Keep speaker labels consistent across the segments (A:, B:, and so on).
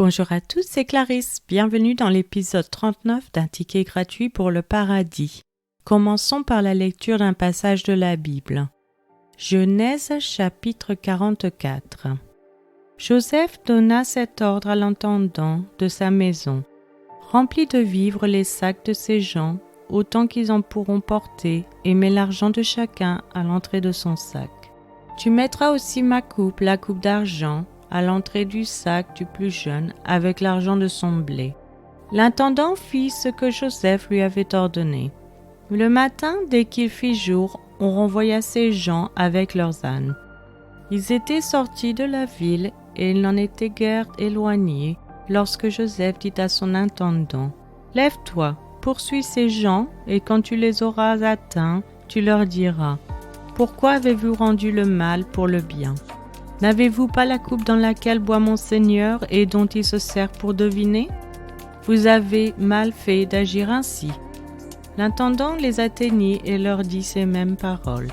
A: Bonjour à tous, c'est Clarisse. Bienvenue dans l'épisode 39 d'un ticket gratuit pour le paradis. Commençons par la lecture d'un passage de la Bible. Genèse chapitre 44. Joseph donna cet ordre à l'intendant de sa maison. Remplis de vivres les sacs de ces gens, autant qu'ils en pourront porter, et mets l'argent de chacun à l'entrée de son sac. Tu mettras aussi ma coupe, la coupe d'argent, à l'entrée du sac du plus jeune avec l'argent de son blé. L'intendant fit ce que Joseph lui avait ordonné. Le matin, dès qu'il fit jour, on renvoya ces gens avec leurs ânes. Ils étaient sortis de la ville et ils n'en étaient guère éloignés lorsque Joseph dit à son intendant : « Lève-toi, poursuis ces gens et quand tu les auras atteints, tu leur diras : Pourquoi avez-vous rendu le mal pour le bien ? N'avez-vous pas la coupe dans laquelle boit mon Seigneur et dont il se sert pour deviner ? Vous avez mal fait d'agir ainsi. » L'intendant les atteignit et leur dit ces mêmes paroles.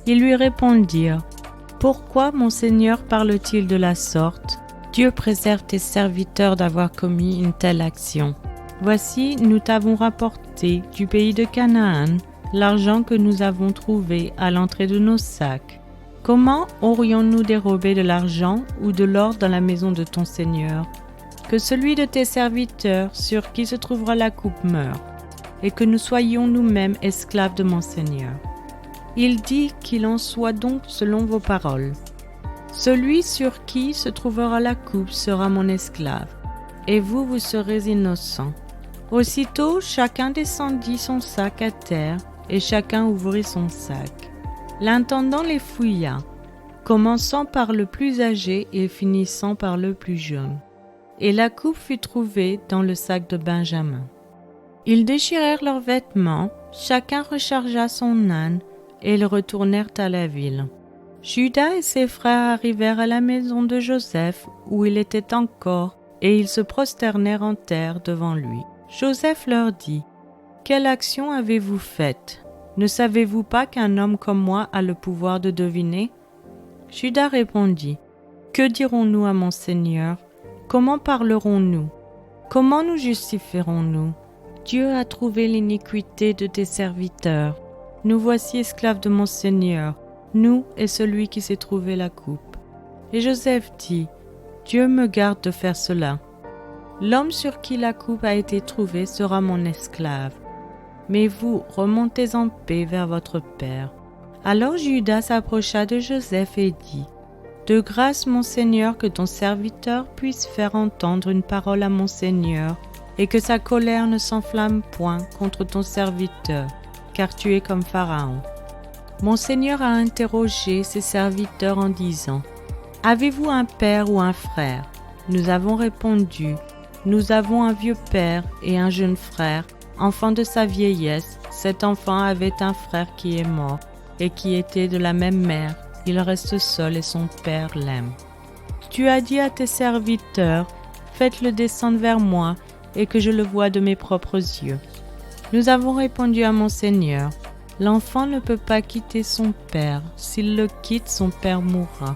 A: Ils lui répondirent : « Pourquoi mon Seigneur parle-t-il de la sorte ? Dieu préserve tes serviteurs d'avoir commis une telle action. Voici, nous t'avons rapporté du pays de Canaan l'argent que nous avons trouvé à l'entrée de nos sacs. Comment aurions-nous dérobé de l'argent ou de l'or dans la maison de ton Seigneur ? Que celui de tes serviteurs sur qui se trouvera la coupe meure, et que nous soyons nous-mêmes esclaves de mon Seigneur. » Il dit qu'il en soit donc selon vos paroles. Celui sur qui se trouvera la coupe sera mon esclave, et vous, vous serez innocents. Aussitôt, chacun descendit son sac à terre, et chacun ouvrit son sac. L'intendant les fouilla, commençant par le plus âgé et finissant par le plus jeune. Et la coupe fut trouvée dans le sac de Benjamin. Ils déchirèrent leurs vêtements, chacun rechargea son âne, et ils retournèrent à la ville. Judas et ses frères arrivèrent à la maison de Joseph, où il était encore, et ils se prosternèrent en terre devant lui. Joseph leur dit : « Quelle action avez-vous faite ? Ne savez-vous pas qu'un homme comme moi a le pouvoir de deviner ? » Judas répondit : « Que dirons-nous à mon Seigneur ? Comment parlerons-nous ? Comment nous justifierons-nous ? Dieu a trouvé l'iniquité de tes serviteurs. Nous voici esclaves de mon Seigneur, nous et celui qui s'est trouvé la coupe. » Et Joseph dit : « Dieu me garde de faire cela. L'homme sur qui la coupe a été trouvée sera mon esclave. Mais vous, remontez en paix vers votre père. » Alors Judas s'approcha de Joseph et dit : « De grâce, mon Seigneur, que ton serviteur puisse faire entendre une parole à mon Seigneur, et que sa colère ne s'enflamme point contre ton serviteur, car tu es comme Pharaon. » Mon Seigneur a interrogé ses serviteurs en disant : « Avez-vous un père ou un frère ? » Nous avons répondu : « Nous avons un vieux père et un jeune frère, enfant de sa vieillesse. Cet enfant avait un frère qui est mort et qui était de la même mère. Il reste seul et son père l'aime. Tu as dit à tes serviteurs : faites-le descendre vers moi et que je le voie de mes propres yeux. Nous avons répondu à mon Seigneur : l'enfant ne peut pas quitter son père. S'il le quitte, son père mourra.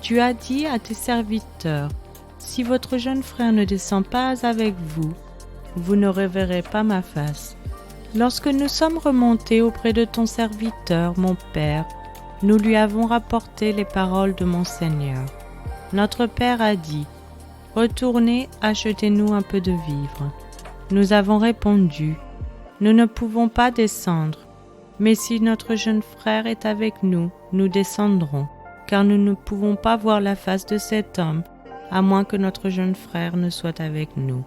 A: Tu as dit à tes serviteurs : si votre jeune frère ne descend pas avec vous, vous ne reverrez pas ma face. Lorsque nous sommes remontés auprès de ton serviteur, mon père, nous lui avons rapporté les paroles de mon Seigneur. Notre père a dit : retournez, achetez-nous un peu de vivres. Nous avons répondu : nous ne pouvons pas descendre, mais si notre jeune frère est avec nous, nous descendrons, car nous ne pouvons pas voir la face de cet homme, à moins que notre jeune frère ne soit avec nous.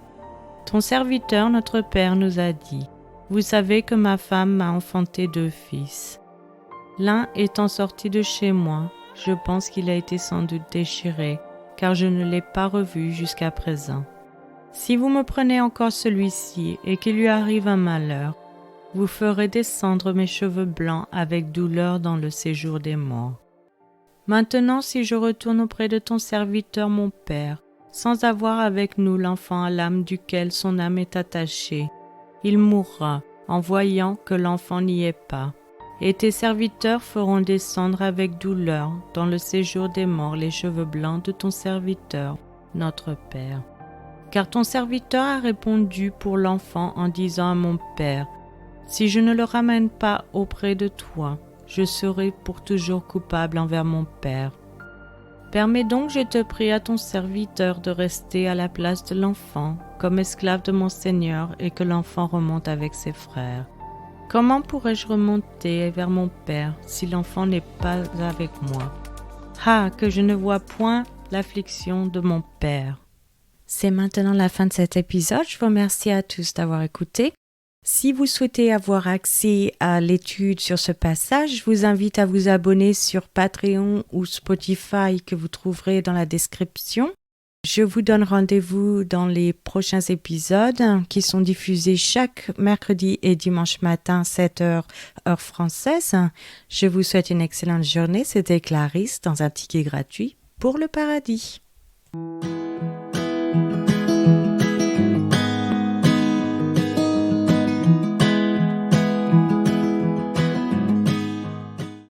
A: Ton serviteur, notre père, nous a dit : vous savez que ma femme m'a enfanté 2 fils. L'un étant sorti de chez moi, je pense qu'il a été sans doute déchiré, car je ne l'ai pas revu jusqu'à présent. Si vous me prenez encore celui-ci et qu'il lui arrive un malheur, vous ferez descendre mes cheveux blancs avec douleur dans le séjour des morts. Maintenant, si je retourne auprès de ton serviteur mon père, sans avoir avec nous l'enfant à l'âme duquel son âme est attachée, il mourra en voyant que l'enfant n'y est pas. Et tes serviteurs feront descendre avec douleur dans le séjour des morts les cheveux blancs de ton serviteur, notre Père. Car ton serviteur a répondu pour l'enfant en disant à mon père, « Si je ne le ramène pas auprès de toi, je serai pour toujours coupable envers mon père. Permets donc, je te prie, à ton serviteur de rester à la place de l'enfant, comme esclave de mon Seigneur, et que l'enfant remonte avec ses frères. Comment pourrais-je remonter vers mon père si l'enfant n'est pas avec moi? Ah, que je ne vois point l'affliction de mon père. » C'est maintenant la fin de cet épisode. Je vous remercie à tous d'avoir écouté. Si vous souhaitez avoir accès à l'étude sur ce passage, je vous invite à vous abonner sur Patreon ou Spotify que vous trouverez dans la description. Je vous donne rendez-vous dans les prochains épisodes qui sont diffusés chaque mercredi et dimanche matin, 7h, heure française. Je vous souhaite une excellente journée. C'était Clarisse dans un ticket gratuit pour le paradis.